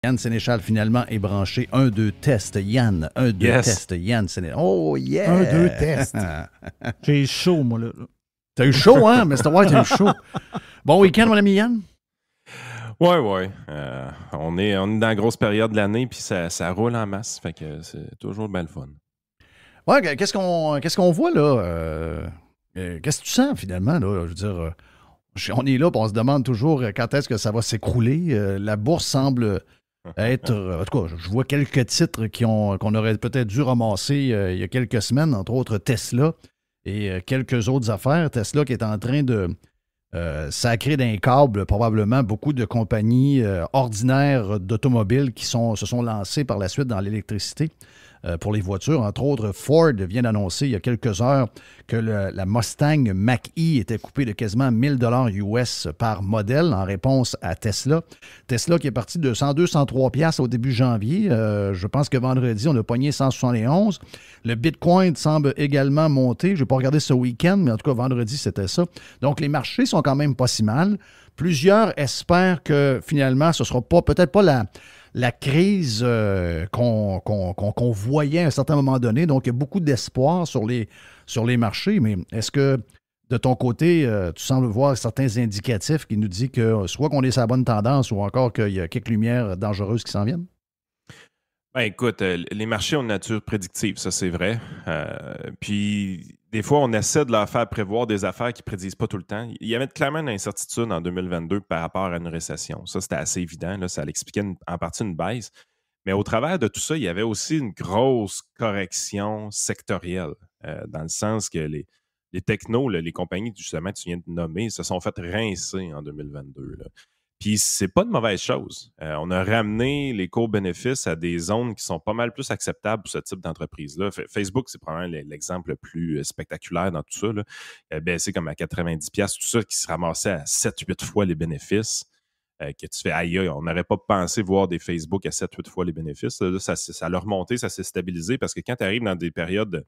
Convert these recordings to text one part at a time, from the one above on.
Yann Sénéchal, finalement, est branché. 1-2 test, Yann. 1-2 test, Yann Sénéchal. Oh, yeah! 1-2 test. J'ai chaud, moi, là. T'as eu chaud, hein, Mr. White? T'as eu chaud. Bon week-end, mon ami Yann? Ouais. On est dans la grosse période de l'année, puis ça roule en masse. Fait que c'est toujours bien le fun. Ouais, qu'est-ce qu'on voit, là? Qu'est-ce que tu sens, finalement, là? Je veux dire, on est là, puis on se demande toujours quand est-ce que ça va s'écrouler. La bourse semble être... en tout cas, je vois quelques titres qu'on aurait peut-être dû ramasser il y a quelques semaines, entre autres Tesla et quelques autres affaires. Tesla qui est en train de sacrer d'un câble probablement beaucoup de compagnies ordinaires d'automobiles qui se sont lancées par la suite dans l'électricité. Pour les voitures. Entre autres, Ford vient d'annoncer il y a quelques heures que la Mustang Mach-E était coupée de quasiment 1 000 $ US par modèle en réponse à Tesla. Tesla qui est parti de 102-103 $ au début janvier. Je pense que vendredi, on a pogné 171. Le Bitcoin semble également monter. Je n'ai pas regardé ce week-end, mais en tout cas, vendredi, c'était ça. Donc, les marchés sont quand même pas si mal. Plusieurs espèrent que finalement, ce ne sera peut-être pas la crise qu'on voyait à un certain moment donné. Donc, il y a beaucoup d'espoir sur les marchés. Mais est-ce que, de ton côté, tu sembles voir certains indicatifs qui nous disent que soit qu'on est sur la bonne tendance ou encore qu'il y a quelques lumières dangereuses qui s'en viennent? Ben écoute, les marchés ont une nature prédictive, ça c'est vrai. Puis des fois, on essaie de leur faire prévoir des affaires qu'ils ne prédisent pas tout le temps. Il y avait clairement une incertitude en 2022 par rapport à une récession. Ça, c'était assez évident. Là, ça l'expliquait en partie une baisse. Mais au travers de tout ça, il y avait aussi une grosse correction sectorielle, dans le sens que les technos, là, les compagnies justement que tu viens de nommer, se sont fait rincer en 2022. Là. Puis c'est pas de mauvaise chose. On a ramené les coûts-bénéfices à des zones qui sont pas mal plus acceptables pour ce type d'entreprise-là. Facebook, c'est probablement l'exemple le plus spectaculaire dans tout ça. Là. Baissé comme à 90$, tout ça qui se ramassait à 7-8 fois les bénéfices. Que tu fais aïe, on n'aurait pas pensé voir des Facebook à 7-8 fois les bénéfices. Là, ça a remonté, ça s'est stabilisé parce que quand tu arrives dans des périodes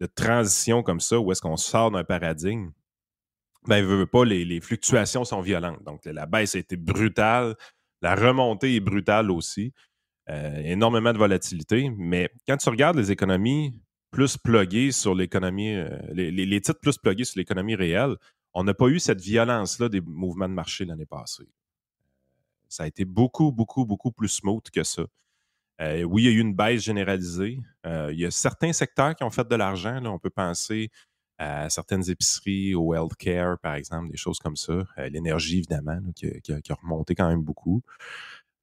de transition comme ça, où est-ce qu'on sort d'un paradigme, ben, veut pas, les fluctuations sont violentes. Donc, la baisse a été brutale. La remontée est brutale aussi. Énormément de volatilité. Mais quand tu regardes les économies plus pluguées sur l'économie, les titres plus plugués sur l'économie réelle, on n'a pas eu cette violence-là des mouvements de marché l'année passée. Ça a été beaucoup, beaucoup, beaucoup plus smooth que ça. Oui, il y a eu une baisse généralisée. Il y a certains secteurs qui ont fait de l'argent. Là. On peut penser à certaines épiceries, au healthcare, par exemple, des choses comme ça. L'énergie, évidemment, là, qui a remonté quand même beaucoup.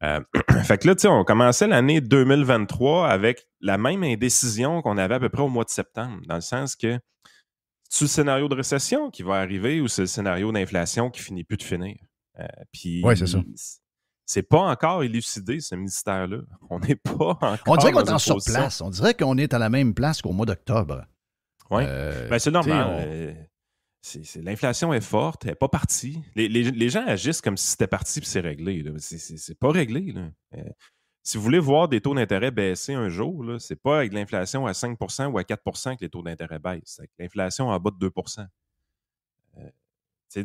Fait que là, tu sais, on commençait l'année 2023 avec la même indécision qu'on avait à peu près au mois de septembre, dans le sens que c'est le scénario de récession qui va arriver ou c'est le scénario d'inflation qui finit plus de finir. Puis, oui, c'est ça. C'est pas encore élucidé, ce mystère-là. On n'est pas encore. On dirait qu'on est en surplace. On dirait qu'on est à la même place qu'au mois d'octobre. Oui. Ben, c'est normal. L'inflation est forte, elle n'est pas partie. Les gens agissent comme si c'était parti et c'est réglé. C'est pas réglé. Là. Si vous voulez voir des taux d'intérêt baisser un jour, c'est pas avec l'inflation à 5 ou à 4 que les taux d'intérêt baissent. C'est avec l'inflation en bas de 2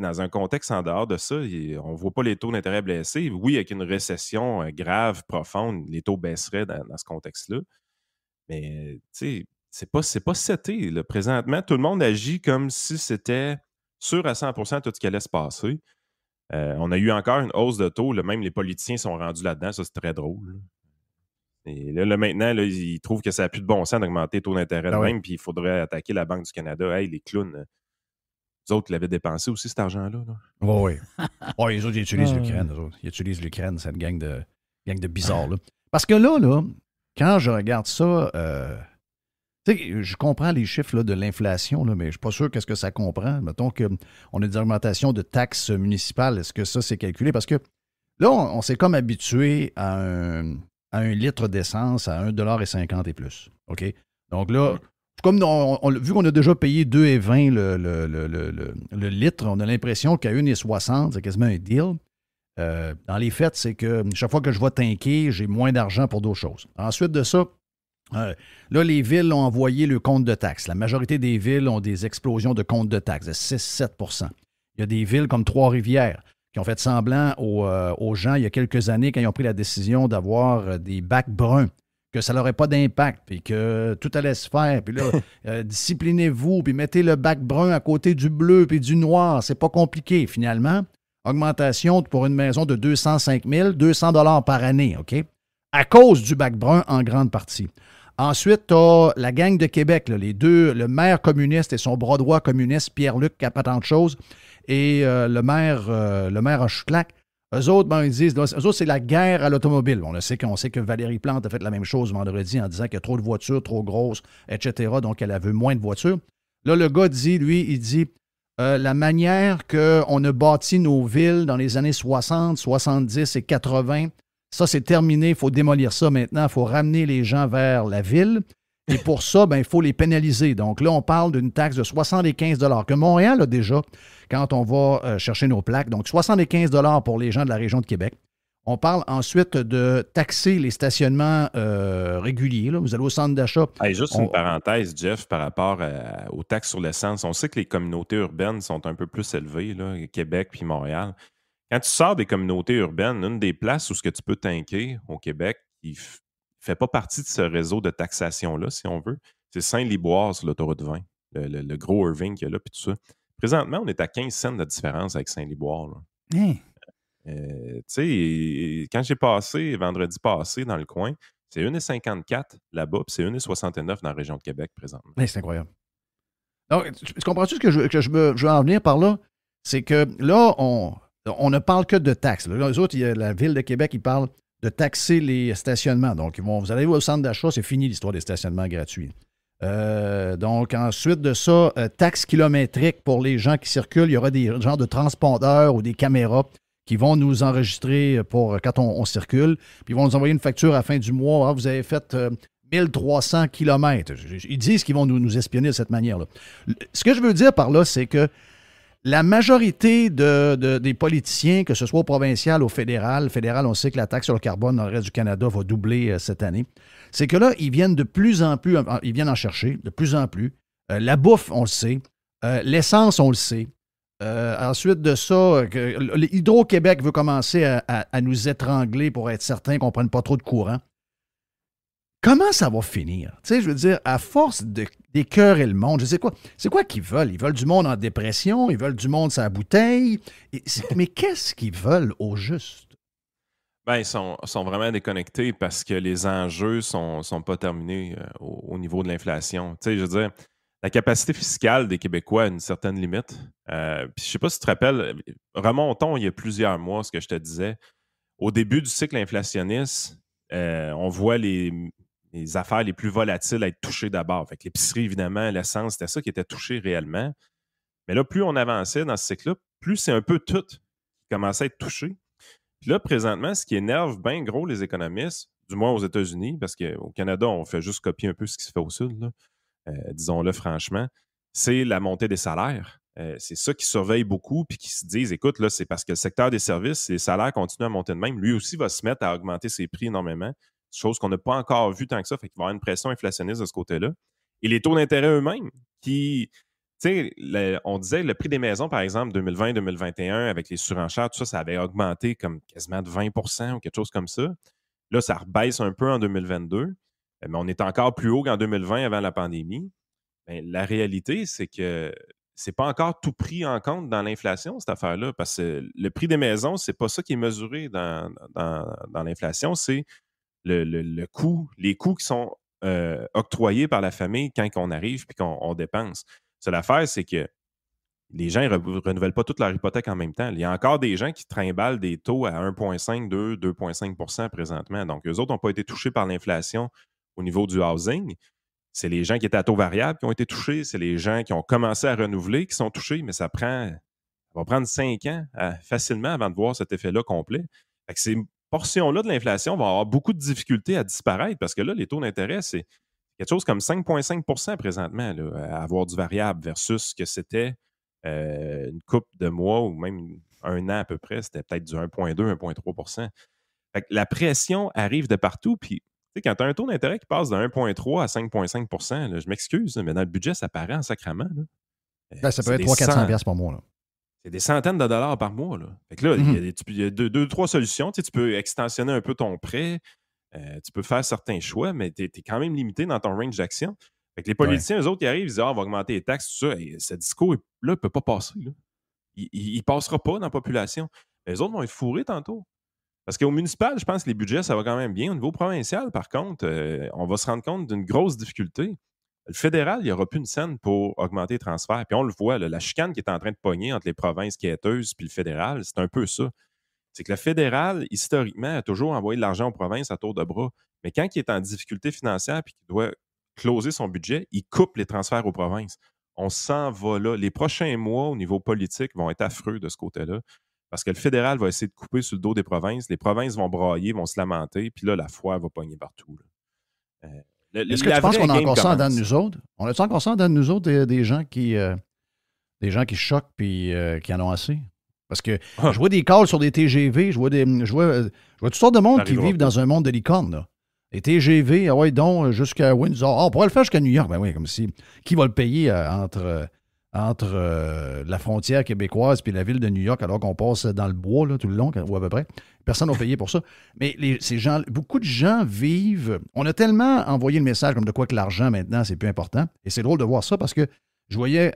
dans un contexte en dehors de ça, on ne voit pas les taux d'intérêt baisser. Oui, avec une récession grave, profonde, les taux baisseraient dans ce contexte-là. Mais c'est pas seté. Là. Présentement, tout le monde agit comme si c'était sûr à 100% tout ce qui allait se passer. On a eu encore une hausse de taux. Là, même les politiciens sont rendus là-dedans. Ça, c'est très drôle. Là. Et là maintenant, là, ils trouvent que ça n'a plus de bon sens d'augmenter les taux d'intérêt de même, puis il faudrait attaquer la Banque du Canada. Hey, les clowns, les autres l'avaient dépensé aussi, cet argent-là. Oui. Oh, les autres, ils utilisent l'Ukraine. Ils utilisent l'Ukraine, cette gang de bizarres. Là. Parce que là, quand je regarde ça, je comprends les chiffres là, de l'inflation, là, mais je ne suis pas sûr qu'est-ce que ça comprend. Mettons qu'on a des augmentations de taxes municipales. Est-ce que ça, c'est calculé? Parce que là, on s'est comme habitué à un litre d'essence à 1,50$ et plus. OK? Donc là, comme vu qu'on a déjà payé 2,20$ le litre, on a l'impression qu'à 1,60$, c'est quasiment un deal. Dans les faits, c'est que chaque fois que je vais tanker, j'ai moins d'argent pour d'autres choses. Ensuite de ça, là, les villes ont envoyé le compte de taxes. La majorité des villes ont des explosions de compte de taxes de 6-7%. Il y a des villes comme Trois-Rivières qui ont fait semblant aux gens il y a quelques années quand ils ont pris la décision d'avoir des bacs bruns, que ça n'aurait pas d'impact, puis que tout allait se faire. Puis là, disciplinez-vous, puis mettez le bac brun à côté du bleu puis du noir. C'est pas compliqué. Finalement, augmentation pour une maison de 205 000, 200 $ par année, OK? À cause du bac brun en grande partie. Ensuite, tu as la gang de Québec, là, les deux, le maire communiste et son bras droit communiste, Pierre-Luc, qui n'a pas tant de choses, et le maire en Chouclac. Eux autres, ils disent, eux autres, c'est la guerre à l'automobile. On sait que Valérie Plante a fait la même chose vendredi en disant qu'il y a trop de voitures, trop grosses, etc. Donc, elle a vu moins de voitures. Là, le gars dit, il dit, la manière qu'on a bâti nos villes dans les années 60, 70 et 80, ça, c'est terminé. Il faut démolir ça maintenant. Il faut ramener les gens vers la ville. Et pour ça, il faut les pénaliser. Donc là, on parle d'une taxe de 75 $ que Montréal a déjà quand on va chercher nos plaques. Donc 75 $ pour les gens de la région de Québec. On parle ensuite de taxer les stationnements réguliers. Là. Vous allez au centre d'achat. Juste une parenthèse, Jeff, par rapport aux taxes sur l'essence. On sait que les communautés urbaines sont un peu plus élevées, là, Québec puis Montréal. Quand tu sors des communautés urbaines, une des places où ce que tu peux tanker au Québec qui ne fait pas partie de ce réseau de taxation-là, si on veut, c'est Saint-Liboire sur l'autoroute 20, le gros Irving qu'il y a là, puis tout ça. Présentement, on est à 15 cents de différence avec Saint-Liboire. Tu sais, quand j'ai passé, vendredi passé, dans le coin, c'est 1,54 là-bas, puis c'est 1,69 dans la région de Québec présentement. C'est incroyable. Donc, tu comprends-tu ce que je veux en venir par là? C'est que là, on ne parle que de taxes. Là, les autres, la Ville de Québec, ils parlent de taxer les stationnements. Donc, vous allez au centre d'achat, c'est fini l'histoire des stationnements gratuits. Donc, ensuite de ça, taxe kilométrique pour les gens qui circulent. Il y aura des genres de transpondeurs ou des caméras qui vont nous enregistrer pour quand on circule. Puis, ils vont nous envoyer une facture à la fin du mois. Vous avez fait 1300 kilomètres. Ils disent qu'ils vont nous espionner de cette manière-là. Ce que je veux dire par là, c'est que la majorité des politiciens, que ce soit au provincial ou au fédéral, on sait que la taxe sur le carbone dans le reste du Canada va doubler cette année, c'est que là, ils viennent de plus en plus, ils viennent en chercher de plus en plus. La bouffe, on le sait. L'essence, on le sait. Ensuite de ça, Hydro-Québec veut commencer à nous étrangler pour être certain qu'on ne prenne pas trop de courant. Comment ça va finir? Tu sais, je veux dire, à force d'écœurer le monde, je sais quoi. C'est quoi qu'ils veulent? Ils veulent du monde en dépression, ils veulent du monde sur la bouteille. Mais qu'est-ce qu'ils veulent au juste? Ils sont vraiment déconnectés parce que les enjeux sont pas terminés au niveau de l'inflation. Tu sais, je veux dire, la capacité fiscale des Québécois a une certaine limite. Puis je sais pas si tu te rappelles, remontons il y a plusieurs mois ce que je te disais. Au début du cycle inflationniste, on voit les affaires les plus volatiles être touchées d'abord. Fait que l'épicerie, évidemment, l'essence, c'était ça qui était touché réellement. Mais là, plus on avançait dans ce cycle-là, plus c'est un peu tout qui commençait à être touché. Puis là, présentement, ce qui énerve bien gros les économistes, du moins aux États-Unis, parce qu'au Canada, on fait juste copier un peu ce qui se fait au Sud, là, disons-le franchement, c'est la montée des salaires. C'est ça qui surveille beaucoup, puis qui se disent, écoute, là, c'est parce que le secteur des services, les salaires continuent à monter de même. Lui aussi va se mettre à augmenter ses prix énormément, chose qu'on n'a pas encore vue tant que ça, fait qu'il va y avoir une pression inflationniste de ce côté-là. Et les taux d'intérêt eux-mêmes, qui, tu sais, on disait le prix des maisons, par exemple, 2020-2021, avec les surenchères, tout ça, ça avait augmenté comme quasiment de 20 % ou quelque chose comme ça. Là, ça rebaisse un peu en 2022, mais on est encore plus haut qu'en 2020 avant la pandémie. Bien, la réalité, c'est que c'est pas encore tout pris en compte dans l'inflation, cette affaire-là, parce que le prix des maisons, c'est pas ça qui est mesuré dans l'inflation, c'est le coût, les coûts qui sont octroyés par la famille quand on arrive et qu'on dépense. C'est l'affaire, c'est que les gens ne renouvellent pas toute leur hypothèque en même temps. Il y a encore des gens qui trimballent des taux à 1,5, 2, 2,5 % présentement. Donc, eux autres n'ont pas été touchés par l'inflation au niveau du housing. C'est les gens qui étaient à taux variable qui ont été touchés. C'est les gens qui ont commencé à renouveler qui sont touchés, mais ça va prendre 5 ans facilement avant de voir cet effet-là complet. Fait que ces portions-là de l'inflation vont avoir beaucoup de difficultés à disparaître parce que là, les taux d'intérêt, c'est quelque chose comme 5,5 % présentement là, à avoir du variable versus ce que c'était une couple de mois ou même un an à peu près. C'était peut-être du 1,2, 1,3 %. Fait que la pression arrive de partout, puis quand tu as un taux d'intérêt qui passe de 1,3 à 5,5 %, je m'excuse, mais dans le budget, ça paraît en sacrament. Ça peut être 300-400 $ par mois. Là. c'est des centaines de dollars par mois. Là. Fait que là, il y a deux, trois solutions. Tu peux extensionner un peu ton prêt. Tu peux faire certains choix, mais tu es quand même limité dans ton range d'action. Fait que les politiciens, eux autres, ils arrivent, ils disent on va augmenter les taxes, tout ça. Et ce discours-là, il ne peut pas passer. Là. Il ne passera pas dans la population. Mais les autres vont être fourrés tantôt. Parce qu'au municipal, je pense que les budgets, ça va quand même bien. Au niveau provincial, par contre, on va se rendre compte d'une grosse difficulté. Le fédéral, il n'y aura plus une scène pour augmenter les transferts. Puis on le voit, là, la chicane qui est en train de pogner entre les provinces quêteuses et le fédéral, c'est un peu ça. C'est que le fédéral, historiquement, a toujours envoyé de l'argent aux provinces à tour de bras. Mais quand il est en difficulté financière et qu'il doit closer son budget, il coupe les transferts aux provinces. On s'en va là. Les prochains mois, au niveau politique, vont être affreux de ce côté-là. Parce que le fédéral va essayer de couper sur le dos des provinces. Les provinces vont brailler, vont se lamenter. Puis là, la foire va pogner partout. Est-ce que tu penses qu'on a encore ça en dedans de nous autres? On a-tu encore ça en dedans de nous autres, des gens qui choquent puis qui en ont assez? Parce que je vois des calls sur des TGV, je vois toutes sortes de monde qui vivent dans un monde de licorne. Là. Les TGV, donc jusqu'à Windsor. On pourrait le faire jusqu'à New York. Ben oui, comme si. Qui va le payer entre la frontière québécoise et la ville de New York, alors qu'on passe dans le bois là, tout le long, ou à peu près? Personne n'a payé pour ça. Mais beaucoup de gens vivent. On a tellement envoyé le message comme de quoi que l'argent, maintenant, c'est plus important. Et c'est drôle de voir ça parce que je voyais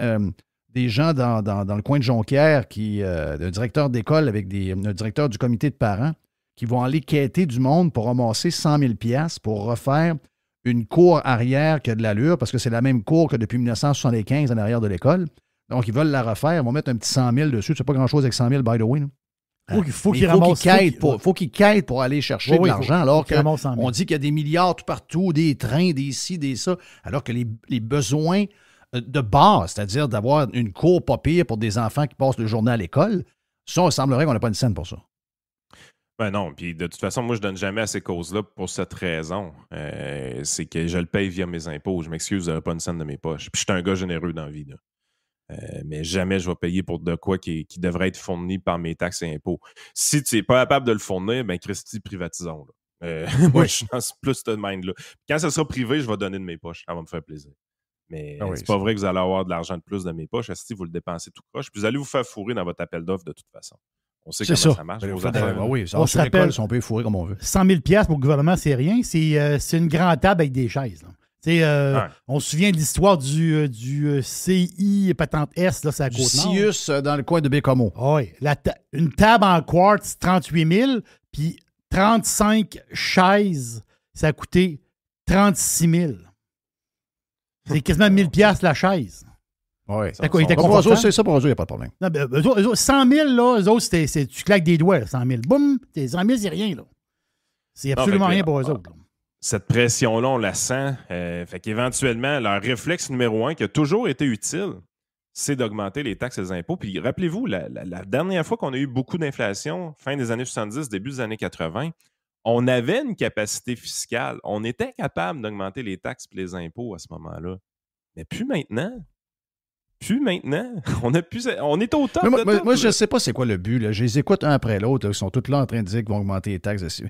des gens dans le coin de Jonquière, un directeur d'école avec un directeur du comité de parents, qui vont aller quêter du monde pour ramasser 100 000 $ pour refaire une cour arrière qui a de l'allure, parce que c'est la même cour que depuis 1975 en arrière de l'école. Donc, ils veulent la refaire. Ils vont mettre un petit 100 000 dessus. C'est pas grand-chose avec 100 000, by the way. Faut qu'ils quêtent pour aller chercher de l'argent, alors qu'on dit qu'il y a des milliards tout partout, des trains, des ci, des ça, alors que les besoins de base, c'est-à-dire d'avoir une cour pas pire pour des enfants qui passent le journée à l'école, ça, il semblerait qu'on n'a pas une scène pour ça. Ben non, puis de toute façon, moi, je donne jamais à ces causes-là pour cette raison. C'est que je le paye via mes impôts. Je m'excuse, je n'aurai pas une scène de mes poches. Puis je suis un gars généreux dans la vie, là. Mais jamais je vais payer pour de quoi qui devrait être fourni par mes taxes et impôts. Si tu n'es pas capable de le fournir, ben Christy, privatisons. Moi, je suis dans plus de mind-là. Quand ça sera privé, je vais donner de mes poches. Ça va me faire plaisir. Mais c'est pas vrai que vous allez avoir de l'argent de plus de mes poches. Si vous le dépensez tout croche, puis vous allez vous faire fourrer dans votre appel d'offres de toute façon. On sait comment ça marche. On se rappelle, on peut fourrer comme on veut. 100 000 $ pour le gouvernement, c'est rien. C'est une grande table avec des chaises. On se souvient de l'histoire du CI Patente S, là, c'est à Côte-Nord. Sius, dans le coin de Bécomo. Oui. Une table en quartz, 38 000, puis 35 chaises, ça a coûté 36 000. C'est quasiment 1 000 $ la chaise. Oui. C'est quoi, il était confortable? C'est ça pour eux, il n'y a pas de problème. Non, ben, eux autres, 100 000, là, eux autres, tu claques des doigts, 100 000. Boum! 100 000, c'est rien, là. C'est absolument rien pour eux autres. Là. Cette pression-là, on la sent. Fait qu'éventuellement, leur réflexe numéro 1 qui a toujours été utile, c'est d'augmenter les taxes et les impôts. Puis rappelez-vous, la dernière fois qu'on a eu beaucoup d'inflation, fin des années 70, début des années 80, on avait une capacité fiscale. On était capable d'augmenter les taxes et les impôts à ce moment-là. Mais plus maintenant. On est au top. Moi, je ne sais pas c'est quoi le but. Là. Je les écoute un après l'autre. Ils sont tous là en train de dire qu'ils vont augmenter les taxes.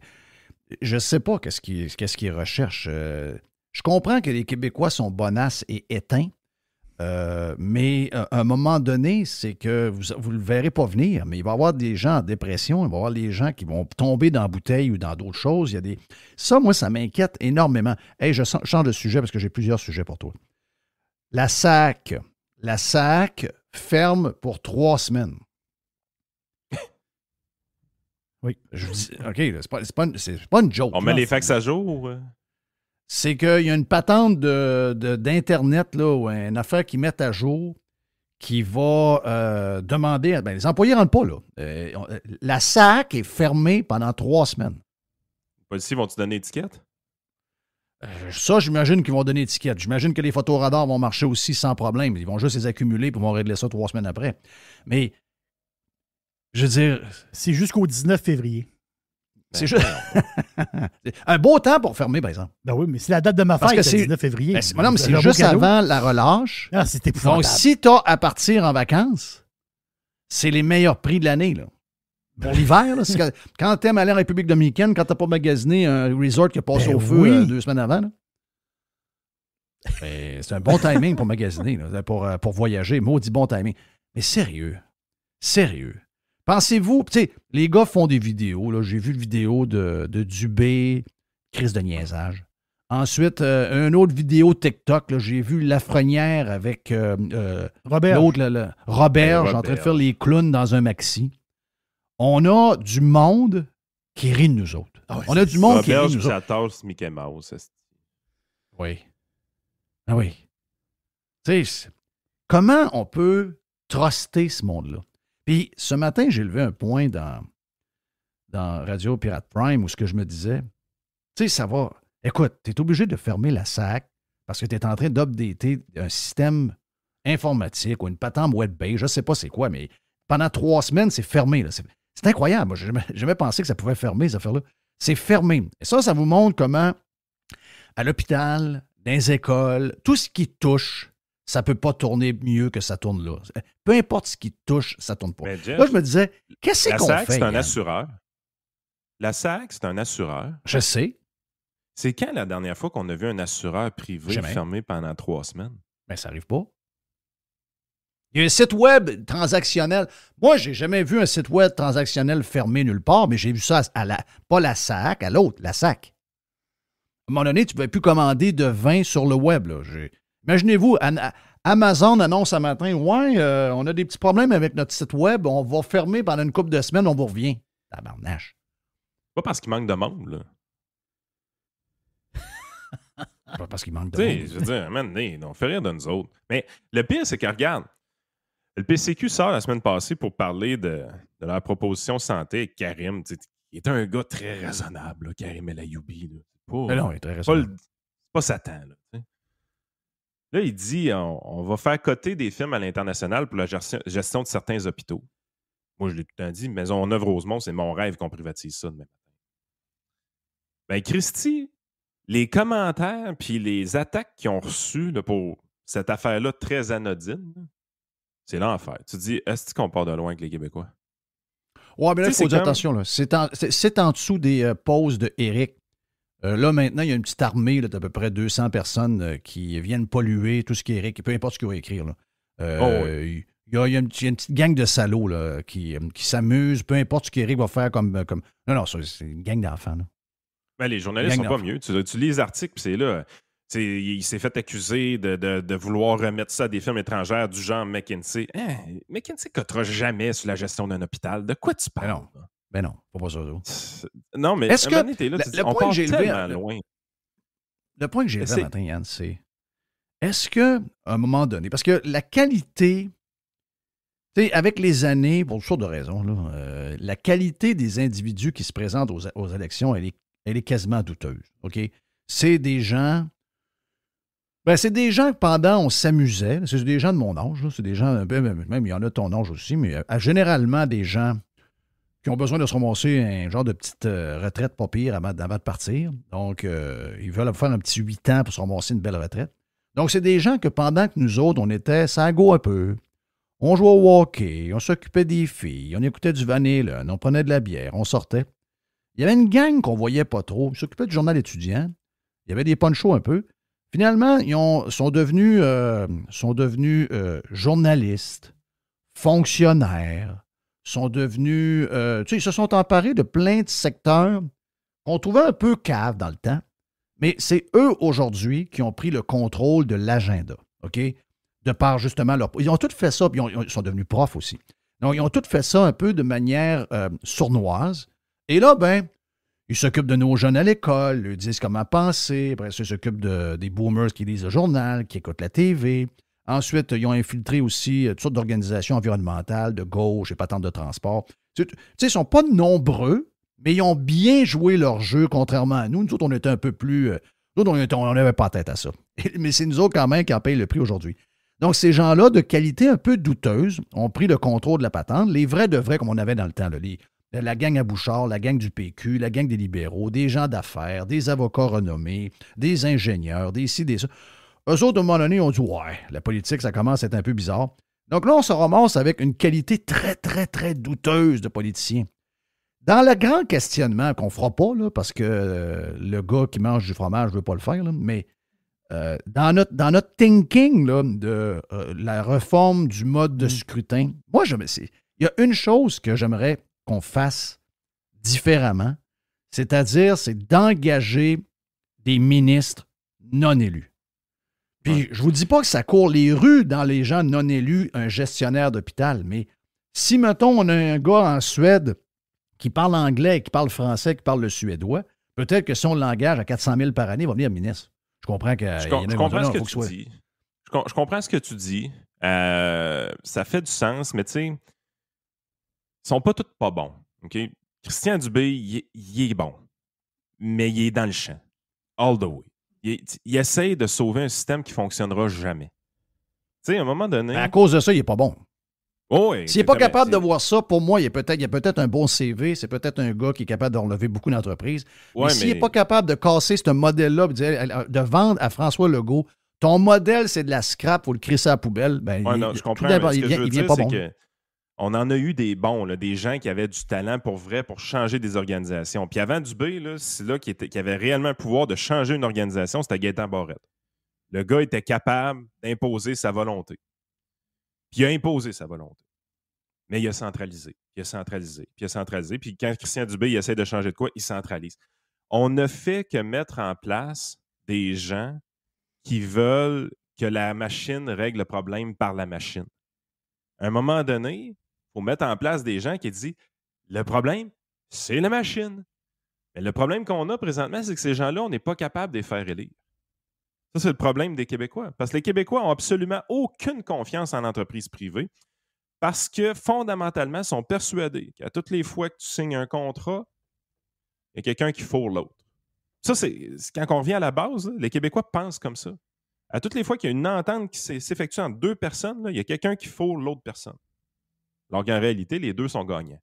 Je ne sais pas qu'est-ce qu'ils recherchent. Je comprends que les Québécois sont bonasses et éteints, mais à un moment donné, c'est que vous ne le verrez pas venir, mais il va y avoir des gens en dépression, il va y avoir des gens qui vont tomber dans la bouteille ou dans d'autres choses. Ça, moi, ça m'inquiète énormément. Hey, je change de sujet parce que j'ai plusieurs sujets pour toi. La SAC ferme pour 3 semaines. Oui. Je vous dis, OK, c'est pas une joke. On met les fax à jour. C'est qu'il y a une patente d'Internet, là, ou une affaire qu'ils mettent à jour qui va demander... les employés ne rentrent pas, là. La SAC est fermée pendant 3 semaines. Les policiers vont-tu donner étiquette? Ça, j'imagine qu'ils vont donner étiquette. J'imagine que les photoradars vont marcher aussi sans problème. Ils vont juste les accumuler et vont régler ça 3 semaines après. Mais, je veux dire... C'est jusqu'au 19 février. C'est juste... un beau temps pour fermer, par exemple. Ben oui, mais c'est la date de ma fête, le 19 février. Non, mais c'est juste avant la relâche. Ah, c'est épouvantable. Donc, si tu as à partir en vacances, c'est les meilleurs prix de l'année, là. Pour l'hiver, là, quand tu aimes aller en République dominicaine, quand tu n'as pas magasiné un resort qui a passé au feu 2 semaines avant, là, c'est un bon timing pour magasiner, là, pour voyager. Maudit bon timing. Mais sérieux, Sérieux. Pensez-vous, tu sais, les gars font des vidéos, là, j'ai vu une vidéo de Dubé, crise de niaisage. Ensuite, une autre vidéo TikTok, là, j'ai vu Lafrenière avec Robert. l'autre, Robert, en train de faire les clowns dans un maxi. On a du monde qui rit de nous autres. Ah ouais, On a du monde qui rit Robert, de nous autres. ça tasse Mickey Mouse. Oui. Ah oui. Tu sais, comment on peut truster ce monde-là? Puis ce matin, j'ai levé un point dans Radio Pirate Prime où ce que je me disais, tu sais, ça va. Écoute, tu es obligé de fermer la SAC parce que tu es en train d'updater un système informatique ou une patente web-based, je ne sais pas c'est quoi, mais pendant 3 semaines, c'est fermé. Là. C'est incroyable. Moi, j'ai jamais pensé que ça pouvait fermer, ces affaires-là. C'est fermé. Et ça vous montre comment, à l'hôpital, dans les écoles, tout ce qui touche, ça ne peut pas tourner mieux que ça tourne là. Peu importe ce qui touche, ça ne tourne pas. Mais Jeff, là, je me disais, qu'est-ce qu'on SAC, fait? c'est un Yann? assureur. La SAC, c'est un assureur. Je sais. C'est quand la dernière fois qu'on a vu un assureur privé Jamais. fermé pendant 3 semaines? Mais ça n'arrive pas. Il y a un site web transactionnel. Moi, j'ai jamais vu un site web transactionnel fermé nulle part, mais j'ai vu ça pas la SAC, à l'autre, la SAC. À un moment donné, tu ne pouvais plus commander de vin sur le web. Là. Imaginez-vous, Amazon annonce un matin, ouais, on a des petits problèmes avec notre site web, on va fermer pendant une couple de semaines, on vous revient. Tabarnache. Pas parce qu'il manque de monde, là. Pas parce qu'il manque de Tu sais, monde. je veux dire, man, on fait rire de nous autres. Mais le pire, c'est que, regarde, le PCQ sort la semaine passée pour parler de leur proposition santé avec Karim. Tu sais, il est un gars très raisonnable, là, Karim El Ayoubi. Là. Mais non, il est très Pas, raisonnable. c'est pas Satan. Là, tu sais. Là, il dit on va faire coter des films à l'international pour la gestion de certains hôpitaux. Moi, je l'ai tout le temps dit, Maison Neuve-Rosemont, c'est mon rêve qu'on privatise ça demain matin. Ben, Christy, les commentaires puis les attaques qu'ils ont reçues là, pour cette affaire-là très anodine, là, c'est l'enfer. Tu te dis, est-ce qu'on part de loin avec les Québécois? Ouais, mais là, il Tu sais, faut c'est dire comme- attention. Là. C'est en dessous des pauses de Eric. Là, maintenant, il y a une petite armée là, d'à peu près 200 personnes qui viennent polluer tout ce qui est Eric, peu importe ce qu'il va écrire. Là. Oui. Il y a une petite gang de salauds là, qui s'amusent, peu importe ce qu'Éric va faire comme. Non, c'est une gang d'enfants. Là. Ben, les journalistes Gang sont pas d'enfants. mieux. Tu lis les articles, puis c'est là. Il s'est fait accuser de vouloir remettre ça à des firmes étrangères du genre McKinsey. Hein, McKinsey ne cotera jamais sur la gestion d'un hôpital. De quoi tu parles? non. Ben non, pas ça. Non, mais Est-ce que un moment donné, t'es là, tu le dis, on point part que j'ai levé, tellement loin. Le point que j'ai levé C'est- ce matin, Yann, c'est est-ce qu'à un moment donné, parce que la qualité, tu sais, avec les années, pour toutes sortes de raisons, là, la qualité des individus qui se présentent aux élections, elle est quasiment douteuse. OK? C'est des gens. Ben, c'est des gens que pendant on s'amusait. C'est des gens de mon âge. Là, c'est des gens, même il y en a de ton âge aussi, mais généralement des gens qui ont besoin de se ramasser un genre de petite retraite pas pire avant de partir. Donc, ils veulent faire un petit 8 ans pour se ramasser une belle retraite. Donc, c'est des gens que pendant que nous autres, on était sango un peu, on jouait au hockey, on s'occupait des filles, on écoutait du Van Halen, on prenait de la bière, on sortait. Il y avait une gang qu'on voyait pas trop. Ils s'occupaient du journal étudiant. Il y avait des ponchos un peu. Finalement, ils sont devenus journalistes, fonctionnaires, sont devenus... ils se sont emparés de plein de secteurs qu'on trouvait un peu caves dans le temps, mais c'est eux aujourd'hui qui ont pris le contrôle de l'agenda, OK? De par justement leur... Ils ont tous fait ça, puis ils sont devenus profs aussi. Donc, ils ont tous fait ça un peu de manière sournoise. Et là, ben, ils s'occupent de nos jeunes à l'école, ils disent comment penser. Après ça, ils s'occupent des boomers qui lisent le journal, qui écoutent la TV. Ensuite, ils ont infiltré aussi toutes sortes d'organisations environnementales, de gauche et patentes de transport. Tu sais, ils ne sont pas nombreux, mais ils ont bien joué leur jeu, contrairement à nous. Nous autres, on était un peu plus... nous autres, on n'avait pas tête à ça. Mais c'est nous autres, quand même, qui en payent le prix aujourd'hui. Donc, ces gens-là, de qualité un peu douteuse, ont pris le contrôle de la patente. Les vrais de vrais, comme on avait dans le temps, là, la gang à Bouchard, la gang du PQ, la gang des libéraux, des gens d'affaires, des avocats renommés, des ingénieurs, des ci, des ça. Eux autres, à un moment donné, ont dit « Ouais, la politique, ça commence à être un peu bizarre. » Donc là, on se ramasse avec une qualité très, très, très douteuse de politiciens. Dans le grand questionnement qu'on ne fera pas, là, parce que le gars qui mange du fromage ne veut pas le faire, là, mais dans notre thinking là, de la réforme du mode de scrutin, moi, il Il y a une chose que j'aimerais qu'on fasse différemment, c'est-à-dire, c'est d'engager des ministres non élus. Puis, je vous dis pas que ça court les rues dans les gens non élus, un gestionnaire d'hôpital, mais si, mettons, on a un gars en Suède qui parle anglais, qui parle français, qui parle le suédois, peut-être que si on l'engage à 400 000 par année, il va venir ministre. Je comprends que... Je comprends ce que tu dis. Je comprends ce que tu dis. Ça fait du sens, mais tu sais, ils sont pas tous pas bons. Okay? Christian Dubé, il est bon, mais il est dans le champ. All the way. Il essaye de sauver un système qui ne fonctionnera jamais. Tu sais, à un moment donné... À cause de ça, il n'est pas bon. Oh oui, s'il n'est pas capable de voir ça, pour moi, il y a peut-être un bon CV, c'est peut-être un gars qui est capable de relever beaucoup d'entreprises. Ouais, mais s'il n'est pas capable de casser ce modèle-là, de vendre à François Legault, ton modèle, c'est de la scrap, il faut le crisser à la poubelle, ben, non, je comprends. Il vient pas bon. On en a eu des bons, là, des gens qui avaient du talent pour vrai, pour changer des organisations. Puis avant Dubé, là, c'est là qui avait réellement le pouvoir de changer une organisation, c'était Gaétan Barrette. Le gars était capable d'imposer sa volonté. Puis il a imposé sa volonté. Mais il a centralisé. Puis quand Christian Dubé il essaie de changer de quoi, il centralise. On ne fait que mettre en place des gens qui veulent que la machine règle le problème par la machine. À un moment donné, il faut mettre en place des gens qui disent le problème, c'est la machine. Mais le problème qu'on a présentement, c'est que ces gens-là, on n'est pas capable de les faire élire. Ça, c'est le problème des Québécois. Parce que les Québécois n'ont absolument aucune confiance en l'entreprise privée parce que, fondamentalement, ils sont persuadés qu'à toutes les fois que tu signes un contrat, il y a quelqu'un qui fourre l'autre. Ça, c'est quand on revient à la base, là, les Québécois pensent comme ça. À toutes les fois qu'il y a une entente qui s'effectue entre deux personnes, là, il y a quelqu'un qui fourre l'autre personne. Alors qu'en réalité, les deux sont gagnants.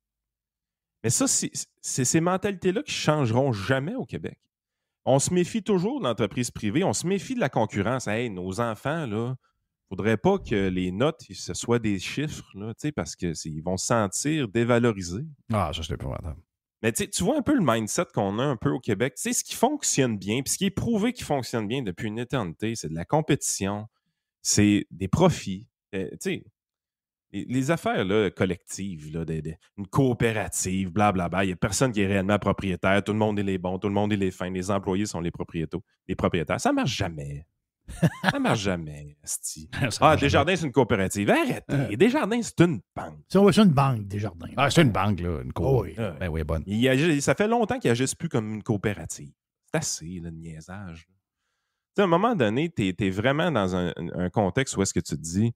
Mais ça, c'est ces mentalités-là qui ne changeront jamais au Québec. On se méfie toujours de l'entreprise privée, on se méfie de la concurrence. Hey, nos enfants, là, il ne faudrait pas que les notes, ce soient des chiffres, là, parce qu'ils vont se sentir dévalorisés. Ah, ça, c'est épouvantable. Mais tu vois un peu le mindset qu'on a un peu au Québec. Tu sais, ce qui fonctionne bien, puis ce qui est prouvé qui fonctionne bien depuis une éternité, c'est de la compétition, c'est des profits. Tu sais, les affaires là, collectives, là, une coopérative, blablabla, il n'y a personne qui est réellement propriétaire, tout le monde est les bons, tout le monde est les fins, les employés sont les propriétaires. Ça ne marche jamais. Ça marche jamais, asti. Desjardins, c'est une coopérative. Arrêtez. Desjardins, c'est une banque. C'est une banque, Desjardins. Ah, c'est une banque, là. Une coop. Oui. Ben oui, bonne. Ça fait longtemps qu'ils n'agissent plus comme une coopérative. C'est assez, là, de niaisage. À un moment donné, tu es vraiment dans un contexte où est-ce que tu te dis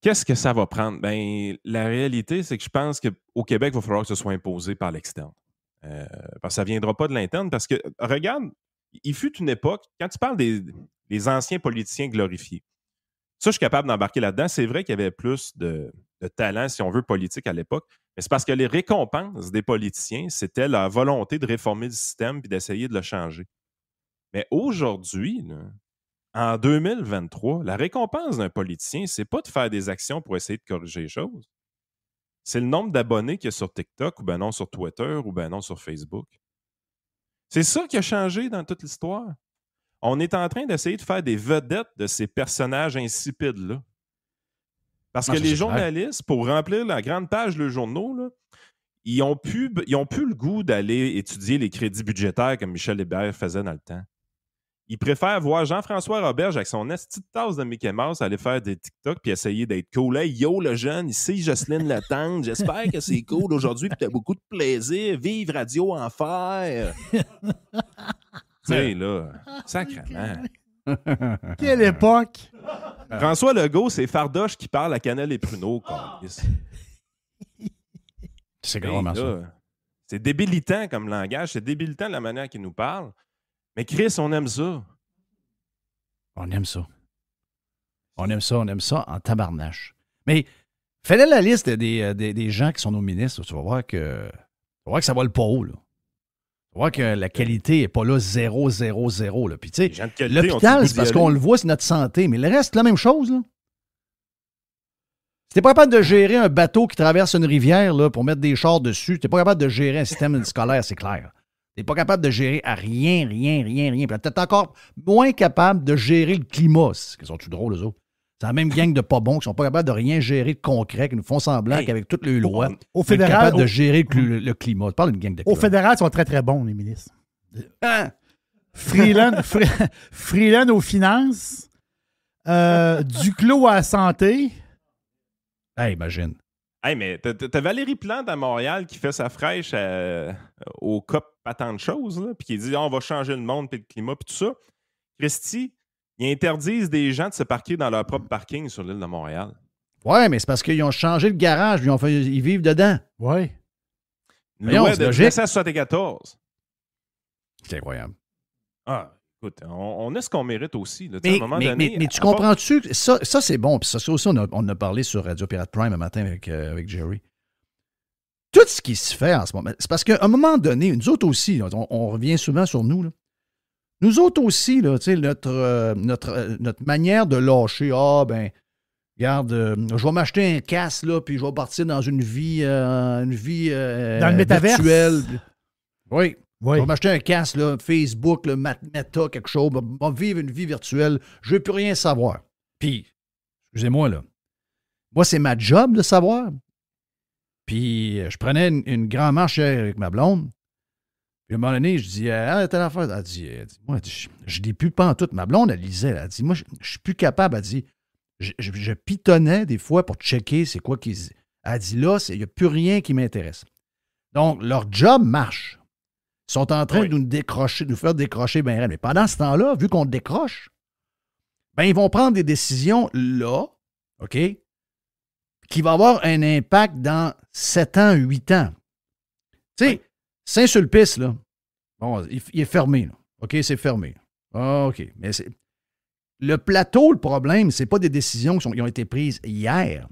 qu'est-ce que ça va prendre? Ben, la réalité, c'est que je pense qu'au Québec, il va falloir que ce soit imposé par l'externe. Parce que ça ne viendra pas de l'interne. Parce que, regarde, il fut une époque, quand tu parles des anciens politiciens glorifiés, ça, je suis capable d'embarquer là-dedans. C'est vrai qu'il y avait plus de talent, si on veut, politique à l'époque, mais c'est parce que les récompenses des politiciens, c'était la volonté de réformer le système et d'essayer de le changer. Mais aujourd'hui, là, en 2023, la récompense d'un politicien, c'est pas de faire des actions pour essayer de corriger les choses. C'est le nombre d'abonnés qu'il y a sur TikTok, ou ben non sur Twitter, ou ben non sur Facebook. C'est ça qui a changé dans toute l'histoire. On est en train d'essayer de faire des vedettes de ces personnages insipides-là. Parce que les journalistes, pour remplir la grande page de journaux, là, ils ont plus le goût d'aller étudier les crédits budgétaires comme Michel Hébert faisait dans le temps. Ils préfèrent voir Jean-François Roberge avec son esti de tasse de Mickey Mouse aller faire des TikTok puis essayer d'être cool. Hey, yo, le jeune, ici Jocelyne Latendre. J'espère que c'est cool aujourd'hui puis que tu as beaucoup de plaisir. Vive Radio Enfer! Tu sais, là, sacrément. Quelle époque! François Legault, c'est Fardoche qui parle à Canel et Pruneau. C'est vraiment ça. C'est débilitant comme langage. C'est débilitant de la manière qu'il nous parle. Mais Chris, on aime ça. On aime ça. On aime ça en tabarnache. Mais fais-le la liste des gens qui sont nos ministres. Tu vas voir que ça va le pas haut, là. Tu vas voir que la qualité n'est pas là 0, 0, 0. Là. Puis tu sais, l'hôpital, c'est parce qu'on le voit, c'est notre santé. Mais le reste, c'est la même chose, là. Si t'es pas capable de gérer un bateau qui traverse une rivière là, pour mettre des chars dessus, t'es pas capable de gérer un système scolaire, c'est clair. T'es pas capable de gérer à rien. Puis t'es encore moins capable de gérer le climat. Ils sont tout drôles, eux autres. C'est la même gang de pas bons qui sont pas capables de rien gérer de concret, qui nous font semblant qu'avec toutes les lois, au ils sont fédéral, capables de gérer le climat. Tu parles d'une gang de au fédéral, ils sont très, très bons, les ministres. Hein? Freeland aux finances, Duclos à la santé. Hey, imagine. Hey, mais t'as Valérie Plante à Montréal qui fait sa fraîche au COP pas tant de choses, là, puis qui dit on va changer le monde, puis le climat, puis tout ça. Christy, ils interdisent des gens de se parquer dans leur propre parking sur l'île de Montréal. Ouais, mais c'est parce qu'ils ont changé le garage, ils vivent dedans. Oui. Loi de 1974. C'est incroyable. Ah, écoute, on a ce qu'on mérite aussi. Là, Mais, à un moment donné, mais tu comprends-tu? Ça c'est bon. Puis ça aussi, on a parlé sur Radio Pirate Prime un matin avec Jerry. Tout ce qui se fait en ce moment, c'est parce qu'à un moment donné, nous autres aussi, on revient souvent sur nous. Là. Nous autres aussi, là, notre manière de lâcher, regarde, je vais m'acheter un casque, là, puis je vais partir dans une vie dans le métaverse. Virtuelle. Oui. Oui. Je vais m'acheter un casque, là, Facebook, là, Meta, quelque chose, je vais vivre une vie virtuelle, je ne veux plus rien savoir. Puis, excusez-moi, là, moi, c'est ma job de savoir. Puis, je prenais une grande marche avec ma blonde. Puis, à un moment donné, je dis, telle affaire. Elle dit moi, je ne l'ai plus pas en tout. Ma blonde, elle lisait. Elle dit, moi, je ne suis plus capable. Elle dit, je pitonnais des fois pour checker c'est quoi qu'ils. Elle dit, là, il n'y a plus rien qui m'intéresse. Donc, leur job marche. Ils sont en train de nous faire décrocher bien raide. Mais pendant ce temps-là, vu qu'on décroche, ben ils vont prendre des décisions là, OK, qui vont avoir un impact dans 7 ans, 8 ans. Tu sais, Saint-Sulpice, là, bon, il est fermé, là. OK, c'est fermé. OK, mais le plateau, le problème, c'est pas des décisions qui ont été prises hier.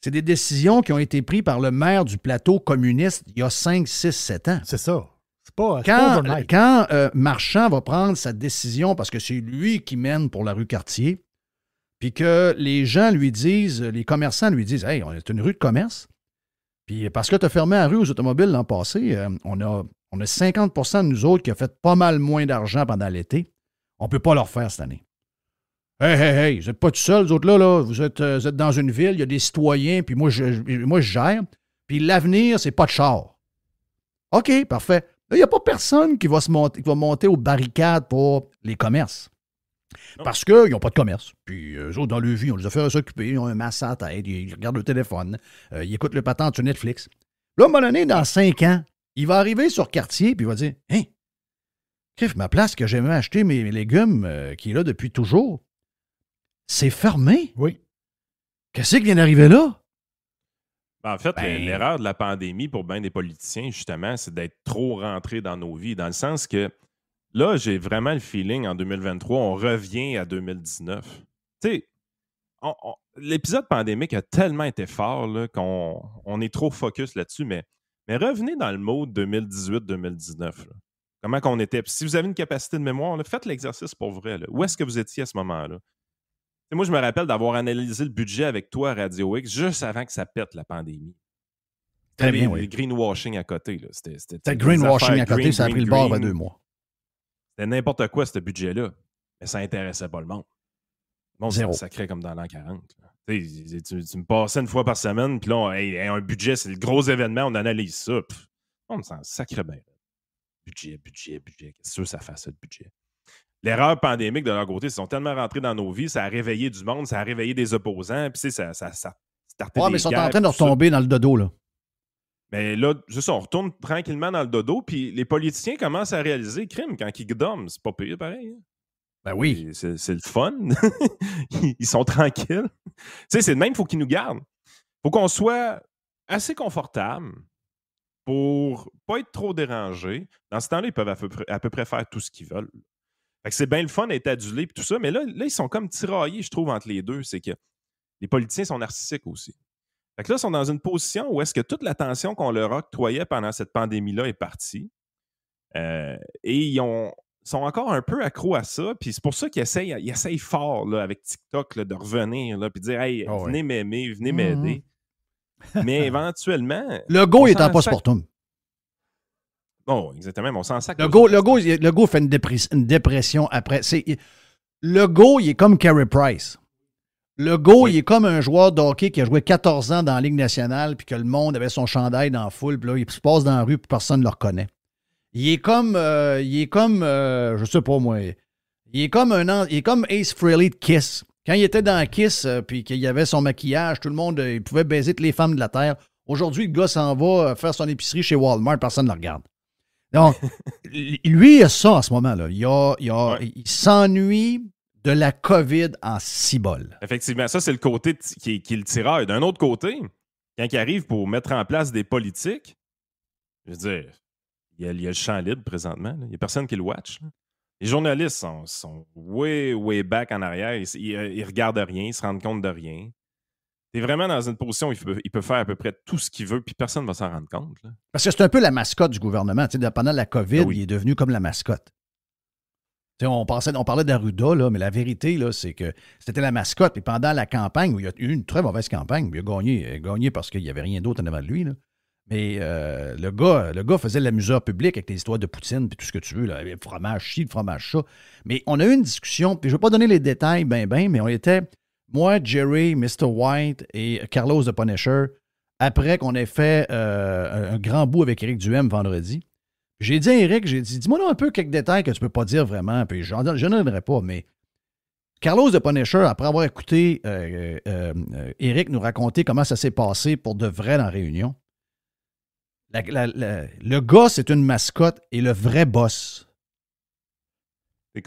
C'est des décisions qui ont été prises par le maire du plateau communiste il y a 5, 6, 7 ans. C'est ça. C'est pas Quand Marchand va prendre sa décision, parce que c'est lui qui mène pour la rue Cartier, puis que les gens lui disent, les commerçants lui disent, hey, on est une rue de commerce, puis parce que tu as fermé la rue aux automobiles l'an passé, on a 50 de nous autres qui a fait pas mal moins d'argent pendant l'été. On ne peut pas leur faire cette année. Hey, vous n'êtes pas tout seul, vous autres là, vous êtes dans une ville, il y a des citoyens, puis moi, je gère, puis l'avenir, c'est pas de char. OK, parfait. Il n'y a pas personne qui va monter aux barricades pour les commerces. Non. Parce qu'ils n'ont pas de commerce. Puis eux autres, dans leur vie, on les a fait s'occuper, ils ont un masque à la tête, ils regardent le téléphone, ils écoutent le patente sur Netflix. Là, à un moment donné, dans 5 ans, il va arriver sur Cartier puis il va dire « Hein, crif, ma place que j'aimais acheter mes légumes, qui est là depuis toujours, c'est fermé. » Oui. Qu'est-ce qui vient d'arriver là? En fait, l'erreur de la pandémie pour bien des politiciens, justement, c'est d'être trop rentré dans nos vies, dans le sens que là, j'ai vraiment le feeling, en 2023, on revient à 2019. Tu sais, l'épisode pandémique a tellement été fort là, qu'on est trop focus là-dessus, mais revenez dans le mode 2018-2019. Comment qu'on était. Puis si vous avez une capacité de mémoire, là, faites l'exercice pour vrai. Là. Où est-ce que vous étiez à ce moment-là? Et moi, je me rappelle d'avoir analysé le budget avec toi à Radio X juste avant que ça pète la pandémie. Très bien, oui. Le greenwashing à côté. C'était le greenwashing à côté, ça a pris le bord à 2 mois. C'était n'importe quoi, ce budget-là. Mais ça n'intéressait pas le monde. Le monde, c'est sacré comme dans l'an 40. Tu me passais une fois par semaine, puis là, un budget, c'est le gros événement, on analyse ça. On me sent sacré bien. Budget. Qu'est-ce que ça fasse, le budget? L'erreur pandémique de leur côté, ils sont tellement rentrés dans nos vies, ça a réveillé du monde, ça a réveillé des opposants, puis ça startait des mais ils sont guerres, en train de retomber dans le dodo, là. Mais là, juste on retourne tranquillement dans le dodo, puis les politiciens commencent à réaliser, crime, quand ils dorment, c'est pas pire, pareil. Hein? Ben oui. C'est le fun. Ils sont tranquilles. Tu sais, c'est de même, il faut qu'ils nous gardent. Il faut qu'on soit assez confortable pour pas être trop dérangé. Dans ce temps-là, ils peuvent à peu près faire tout ce qu'ils veulent. Fait que c'est bien le fun d'être adulé et tout ça, mais là, ils sont comme tiraillés, je trouve, entre les deux. C'est que les politiciens sont narcissiques aussi. Fait que là, ils sont dans une position où est-ce que toute l'attention qu'on leur octroyait pendant cette pandémie-là est partie. Et ils sont encore un peu accros à ça. Puis c'est pour ça qu'ils essayent fort là, avec TikTok là, de revenir et de dire « Hey, venez m'aimer, venez m'aider. » Mais éventuellement... Le go est en post-mortem. Oh, exactement, mais on s'en sac. Le go fait une dépression après. Le go, il est comme Carey Price. Legault, il est comme un joueur de hockey qui a joué 14 ans dans la Ligue nationale, puis que le monde avait son chandail dans la foule, puis là, il se passe dans la rue, puis personne ne le reconnaît. Il est comme, je sais pas moi, il est comme Ace Frehley de Kiss. Quand il était dans Kiss, puis qu'il y avait son maquillage, tout le monde, il pouvait baiser toutes les femmes de la Terre. Aujourd'hui, le gars s'en va faire son épicerie chez Walmart, personne ne le regarde. Donc, lui, il a ça en ce moment-là. Il s'ennuie de la COVID en cibole. Effectivement, ça, c'est le côté qui est le tirail. D'un autre côté, quand il arrive pour mettre en place des politiques, je veux dire, il y a le champ libre présentement. Il n'y a personne qui le watch. Là. Les journalistes sont way back en arrière. Ils regardent rien, ils se rendent compte de rien. T'es vraiment dans une position où il peut faire à peu près tout ce qu'il veut, puis personne ne va s'en rendre compte. Là. Parce que c'est un peu la mascotte du gouvernement. Pendant la COVID, oui. il est devenu comme la mascotte. On parlait d'Arruda, là, mais la vérité, là, c'est que c'était la mascotte. Puis pendant la campagne, où il y a eu une très mauvaise campagne, il a gagné parce qu'il n'y avait rien d'autre en avant de lui. Là. Mais le gars faisait l'amuseur public avec les histoires de Poutine puis tout ce que tu veux, là, le fromage ci, le fromage ça. Mais on a eu une discussion, puis je ne vais pas donner les détails mais on était, moi, Jerry, Mr. White et Carlos de Punisher, après qu'on ait fait un grand bout avec Éric Duhem vendredi. J'ai dit à Éric, dis-moi là un peu quelques détails que tu ne peux pas dire vraiment, puis je n'en donnerai pas, mais Carlos de Punisher, après avoir écouté Éric nous raconter comment ça s'est passé pour de vrai dans la réunion, le gars, c'est une mascotte et le vrai boss,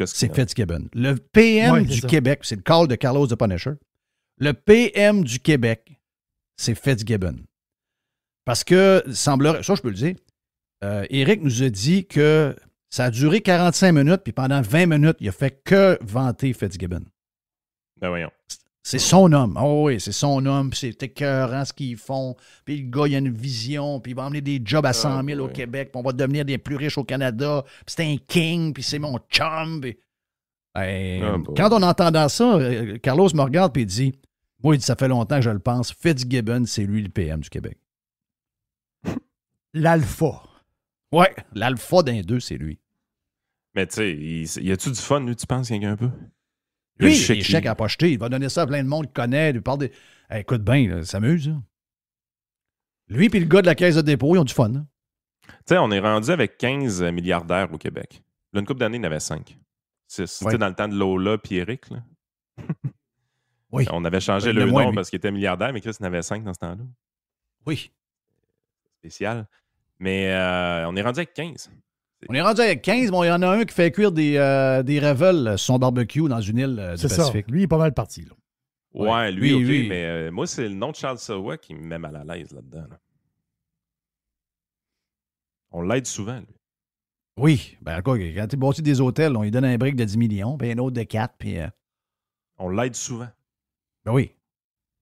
c'est Fitzgibbon. Le PM du Québec, c'est le call de Carlos de Punisher. Le PM du Québec, c'est Fitzgibbon. Parce que, semblerait, ça je peux le dire, Éric nous a dit que ça a duré 45 minutes, puis pendant 20 minutes, il a fait que vanter Fitzgibbon. Ben voyons. C'est son homme. Oh oui, c'est son homme, puis c'est écœurant ce qu'ils font. Puis le gars, il a une vision, puis il va emmener des jobs à 100 000 au Québec, puis on va devenir des plus riches au Canada, puis c'est un king, puis c'est mon chum. Puis... quand on entend ça, Carlos me regarde, puis il dit, moi, il dit, ça fait longtemps que je le pense, Fitzgibbon, c'est lui le PM du Québec. L'alpha. Ouais, l'alpha d'un deux, c'est lui. Mais tu sais, y a-tu du fun, lui, tu penses, qu'il y a un peu? Lui, il a des chèques à pas acheter. Il va donner ça à plein de monde qui connaît. Lui parle des... écoute bien, ça s'amuse. Hein. Lui et le gars de la caisse de dépôt, ils ont du fun. Hein. Tu sais, on est rendu avec 15 milliardaires au Québec. Là, une couple d'années, il y en avait 5. 6. C'était dans le temps de Lola et Eric. Là. Oui. On avait changé le nom parce qu'il était milliardaire, mais Chris en avait 5 dans ce temps-là. Oui. Spécial. Mais on est rendu avec 15. On est rendu avec 15, bon, il y en a un qui fait cuire des ravels sur son barbecue dans une île du Pacifique. Ça. Lui, il est pas mal parti. Là. Ouais, lui, OK, mais moi, c'est le nom de Charles Sawa qui me met mal à l'aise là-dedans. Là. On l'aide souvent, lui. Oui, ben quoi, quand tu bâtis des hôtels, on lui donne un brick de 10 millions, puis un autre de 4, puis... On l'aide souvent. Ben oui.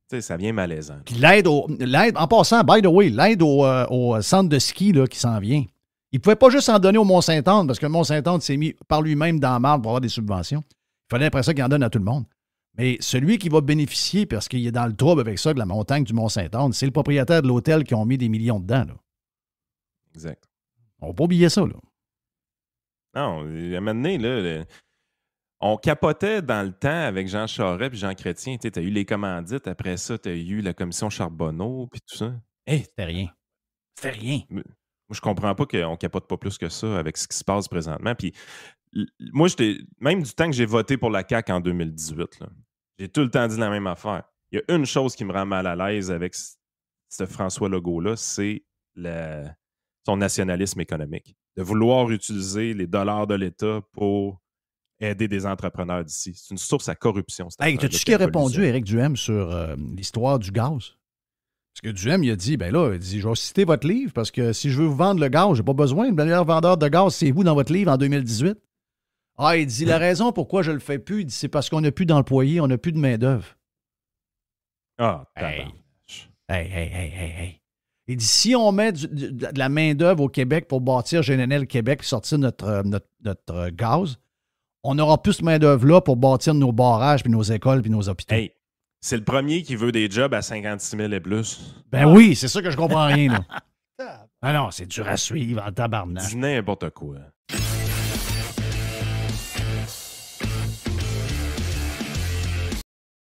Tu sais, ça vient malaisant. Puis l'aide, en passant, by the way, l'aide au centre de ski là, qui s'en vient. Il ne pouvait pas juste en donner au Mont-Saint-Anne parce que le Mont-Saint-Anne s'est mis par lui-même dans la marde pour avoir des subventions. Il fallait après ça qu'il en donne à tout le monde. Mais celui qui va bénéficier parce qu'il est dans le trouble avec ça, de la montagne du Mont-Saint-Anne, c'est le propriétaire de l'hôtel qui ont mis des millions dedans. Là. Exact. On ne va pas oublier ça. Là. Non, à un moment donné, là, on capotait dans le temps avec Jean Charest et Jean Chrétien. Tu as eu les commandites. Après ça, tu as eu la commission Charbonneau puis tout ça. C'était rien. C'était rien. Moi, je comprends pas qu'on capote pas plus que ça avec ce qui se passe présentement. Puis, moi, même du temps que j'ai voté pour la CAQ en 2018, là, j'ai tout le temps dit la même affaire. Il y a une chose qui me rend mal à l'aise avec ce François Legault-là, c'est son nationalisme économique. De vouloir utiliser les dollars de l'État pour aider des entrepreneurs d'ici. C'est une source à corruption. Hey, t'as-tu ce qu'il a répondu, Éric Duhem, sur l'histoire du gaz? Parce que Duhem, il a dit, il dit, je vais citer votre livre parce que si je veux vous vendre le gaz, j'ai pas besoin. Le meilleur vendeur de gaz, c'est vous dans votre livre en 2018. Ah, il dit, la raison pourquoi je le fais plus, il dit, c'est parce qu'on n'a plus d'employés, on n'a plus de main-d'œuvre. Ah, Hey. Il dit, si on met de la main-d'œuvre au Québec pour bâtir GNL Québec et sortir notre gaz, on n'aura plus de main-d'œuvre là pour bâtir nos barrages, puis nos écoles, puis nos hôpitaux. Hey. C'est le premier qui veut des jobs à 56 000 et plus. Ben oui, c'est ça que je comprends rien. Là. Ah non, c'est dur à suivre en tabarnak. Dis n'importe quoi.